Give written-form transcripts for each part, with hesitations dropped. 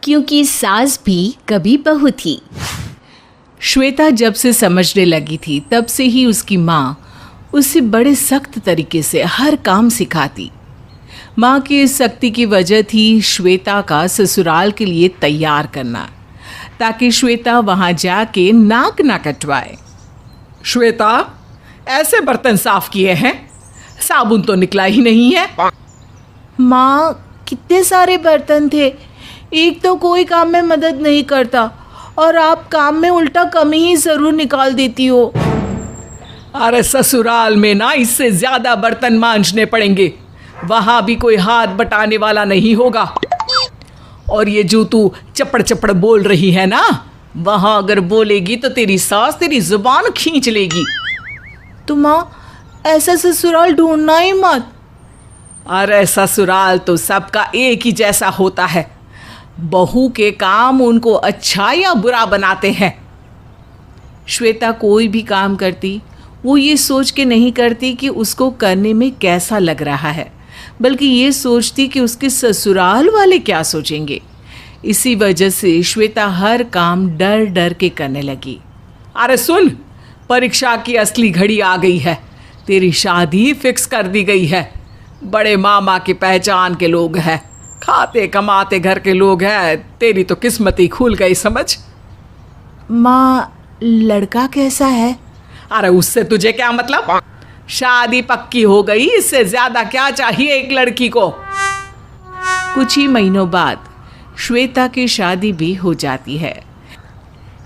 क्योंकि सास भी कभी बहू थी। श्वेता जब से समझने लगी थी तब से ही उसकी माँ उसे बड़े सख्त तरीके से हर काम सिखाती। माँ की इस सख्ती की वजह थी श्वेता का ससुराल के लिए तैयार करना, ताकि श्वेता वहाँ जाके नाक ना कटवाए। श्वेता, ऐसे बर्तन साफ किए हैं, साबुन तो निकला ही नहीं है। माँ, कितने सारे बर्तन थे, एक तो कोई काम में मदद नहीं करता और आप काम में उल्टा कमी ही ज़रूर निकाल देती हो। अरे ससुराल में ना इससे ज़्यादा बर्तन मांजने पड़ेंगे, वहाँ भी कोई हाथ बटाने वाला नहीं होगा। और ये जो तू चपड़ चपड़ बोल रही है ना, वहाँ अगर बोलेगी तो तेरी सास तेरी जुबान खींच लेगी। तो माँ, ऐसा ससुराल ढूंढना ही मत। अरे ससुराल तो सबका एक ही जैसा होता है, बहू के काम उनको अच्छा या बुरा बनाते हैं। श्वेता कोई भी काम करती वो ये सोच के नहीं करती कि उसको करने में कैसा लग रहा है, बल्कि ये सोचती कि उसके ससुराल वाले क्या सोचेंगे। इसी वजह से श्वेता हर काम डर डर के करने लगी। अरे सुन, परीक्षा की असली घड़ी आ गई है, तेरी शादी फिक्स कर दी गई है। बड़े मामा की पहचान के लोग हैं, खाते कमाते घर के लोग हैं, तेरी तो किस्मत ही खुल गई समझ। माँ, लड़का कैसा है? अरे उससे तुझे क्या मतलब, शादी पक्की हो गई, इससे ज्यादा क्या चाहिए एक लड़की को। कुछ ही महीनों बाद श्वेता की शादी भी हो जाती है,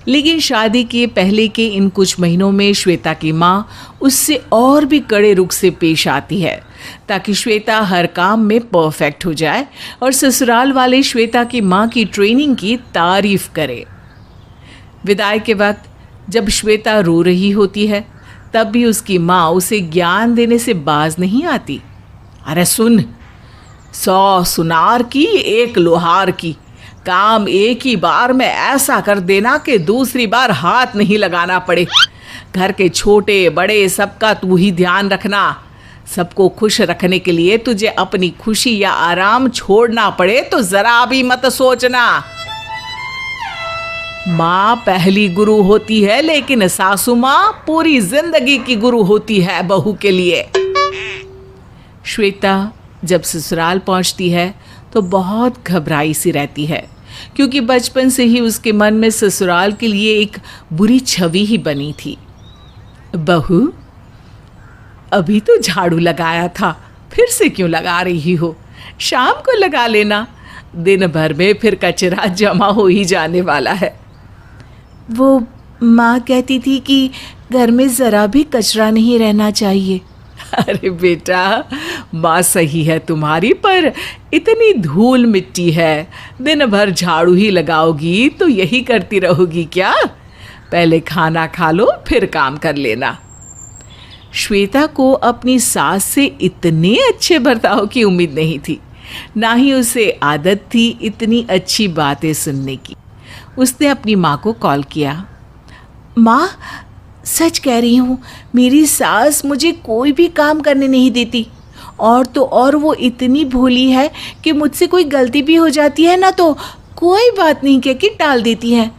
लेकिन शादी के पहले के इन कुछ महीनों में श्वेता की माँ उससे और भी कड़े रुख से पेश आती है, ताकि श्वेता हर काम में परफेक्ट हो जाए और ससुराल वाले श्वेता की माँ की ट्रेनिंग की तारीफ करें। विदाई के वक्त जब श्वेता रो रही होती है, तब भी उसकी माँ उसे ज्ञान देने से बाज नहीं आती। अरे सुन, 100 सुनार की एक लोहार की, काम एक ही बार में ऐसा कर देना कि दूसरी बार हाथ नहीं लगाना पड़े। घर के छोटे बड़े सबका तू ही ध्यान रखना। सबको खुश रखने के लिए तुझे अपनी खुशी या आराम छोड़ना पड़े तो जरा भी मत सोचना। माँ पहली गुरु होती है, लेकिन सासू माँ पूरी जिंदगी की गुरु होती है बहू के लिए। श्वेता जब ससुराल पहुंचती है तो बहुत घबराई सी रहती है, क्योंकि बचपन से ही उसके मन में ससुराल के लिए एक बुरी छवि ही बनी थी। बहू, अभी तो झाड़ू लगाया था, फिर से क्यों लगा रही हो? शाम को लगा लेना, दिन भर में फिर कचरा जमा हो ही जाने वाला है। वो माँ कहती थी कि घर में ज़रा भी कचरा नहीं रहना चाहिए। अरे बेटा, माँ सही है तुम्हारी, पर इतनी धूल मिट्टी है, दिन भर झाड़ू ही लगाओगी तो यही करती रहोगी क्या? पहले खाना खा लो फिर काम कर लेना। श्वेता को अपनी सास से इतने अच्छे बर्ताव की उम्मीद नहीं थी, ना ही उसे आदत थी इतनी अच्छी बातें सुनने की। उसने अपनी माँ को कॉल किया। माँ, सच कह रही हूँ, मेरी सास मुझे कोई भी काम करने नहीं देती, और तो और वो इतनी भोली है कि मुझसे कोई गलती भी हो जाती है ना तो कोई बात नहीं कह के टाल देती है।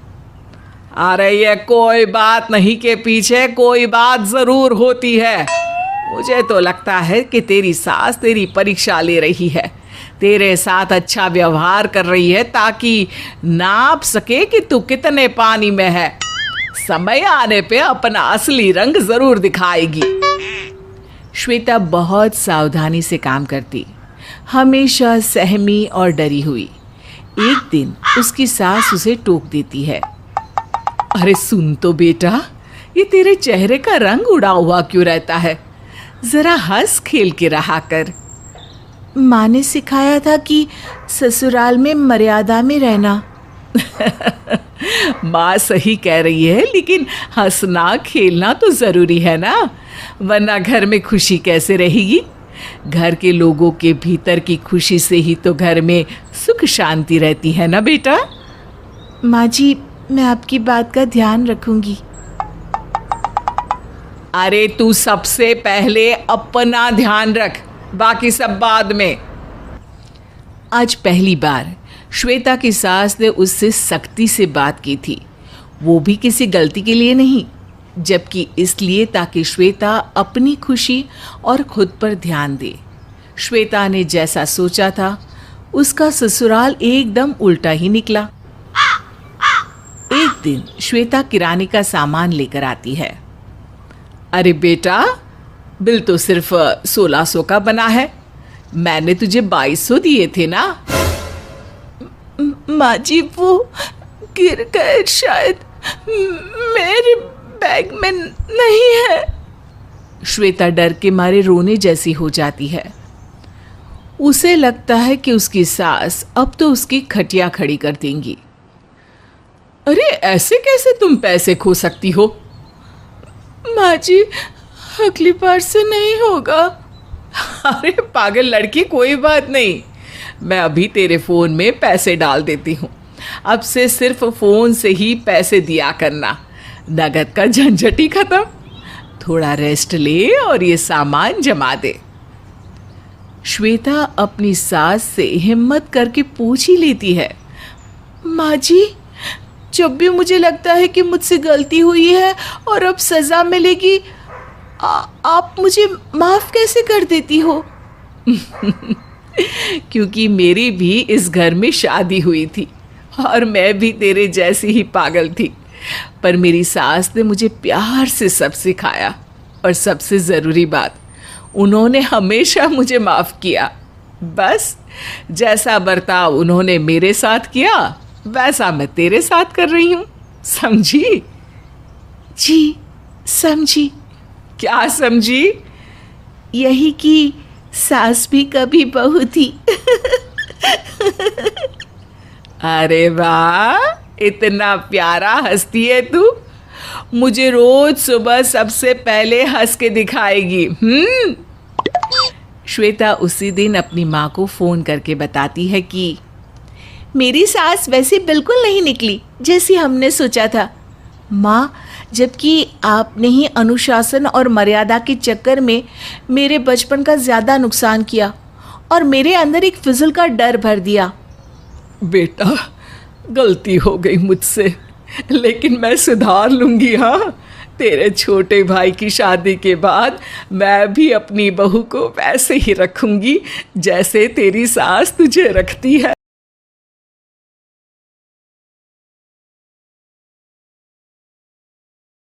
अरे ये कोई बात नहीं के पीछे कोई बात जरूर होती है। मुझे तो लगता है कि तेरी सास तेरी परीक्षा ले रही है, तेरे साथ अच्छा व्यवहार कर रही है ताकि नाप सके कि तू कितने पानी में है। समय आने पे अपना असली रंग जरूर दिखाएगी। श्वेता बहुत सावधानी से काम करती, हमेशा सहमी और डरी हुई। एक दिन उसकी सास उसे टोक देती है। अरे सुन तो बेटा, ये तेरे चेहरे का रंग उड़ा हुआ क्यों रहता है? जरा हंस खेल के रहा कर। माँ ने सिखाया था कि ससुराल में मर्यादा में रहना। माँ सही कह रही है, लेकिन हंसना खेलना तो ज़रूरी है ना, वरना घर में खुशी कैसे रहेगी? घर के लोगों के भीतर की खुशी से ही तो घर में सुख शांति रहती है ना बेटा। माँ जी, मैं आपकी बात का ध्यान रखूंगी। अरे तू सबसे पहले अपना ध्यान रख, बाकी सब बाद में। आज पहली बार श्वेता की सास ने उससे सख्ती से बात की थी, वो भी किसी गलती के लिए नहीं, जबकि इसलिए ताकि श्वेता अपनी खुशी और खुद पर ध्यान दे। श्वेता ने जैसा सोचा था उसका ससुराल एकदम उल्टा ही निकला। एक दिन श्वेता किराने का सामान लेकर आती है। अरे बेटा, बिल तो सिर्फ 1600 का बना है, मैंने तुझे 2200 दिए थे ना। माँ जी वो गिर गए शायद, मेरे बैग में नहीं है। श्वेता डर के मारे रोने जैसी हो जाती है। उसे लगता है कि उसकी सास अब तो उसकी खटिया खड़ी कर देंगी। अरे ऐसे कैसे तुम पैसे खो सकती हो? माँ जी अगली बार से नहीं होगा। अरे पागल लड़की, कोई बात नहीं, मैं अभी तेरे फोन में पैसे डाल देती हूँ। अब से सिर्फ फोन से ही पैसे दिया करना, नगद का झंझट ही खत्म। थोड़ा रेस्ट ले और ये सामान जमा दे। श्वेता अपनी सास से हिम्मत करके पूछ ही लेती है। माँ जी जब भी मुझे लगता है कि मुझसे गलती हुई है और अब सज़ा मिलेगी, आप मुझे माफ़ कैसे कर देती हो? क्योंकि मेरी भी इस घर में शादी हुई थी और मैं भी तेरे जैसी ही पागल थी, पर मेरी सास ने मुझे प्यार से सब सिखाया और सबसे ज़रूरी बात, उन्होंने हमेशा मुझे माफ़ किया। बस जैसा बर्ताव उन्होंने मेरे साथ किया वैसा मैं तेरे साथ कर रही हूँ, समझी? जी समझी। क्या समझी? यही कि सास भी कभी बहू थी। अरे वाह, इतना प्यारा हंसती है तू, मुझे रोज सुबह सबसे पहले हंस के दिखाएगी। श्वेता उसी दिन अपनी माँ को फ़ोन करके बताती है कि मेरी सास वैसे बिल्कुल नहीं निकली जैसी हमने सोचा था। माँ, जबकि आपने ही अनुशासन और मर्यादा के चक्कर में मेरे बचपन का ज़्यादा नुकसान किया और मेरे अंदर एक फिजूल का डर भर दिया। बेटा, गलती हो गई मुझसे, लेकिन मैं सुधार लूँगी। हाँ, तेरे छोटे भाई की शादी के बाद मैं भी अपनी बहू को वैसे ही रखूँगी जैसे तेरी सास तुझे रखती है।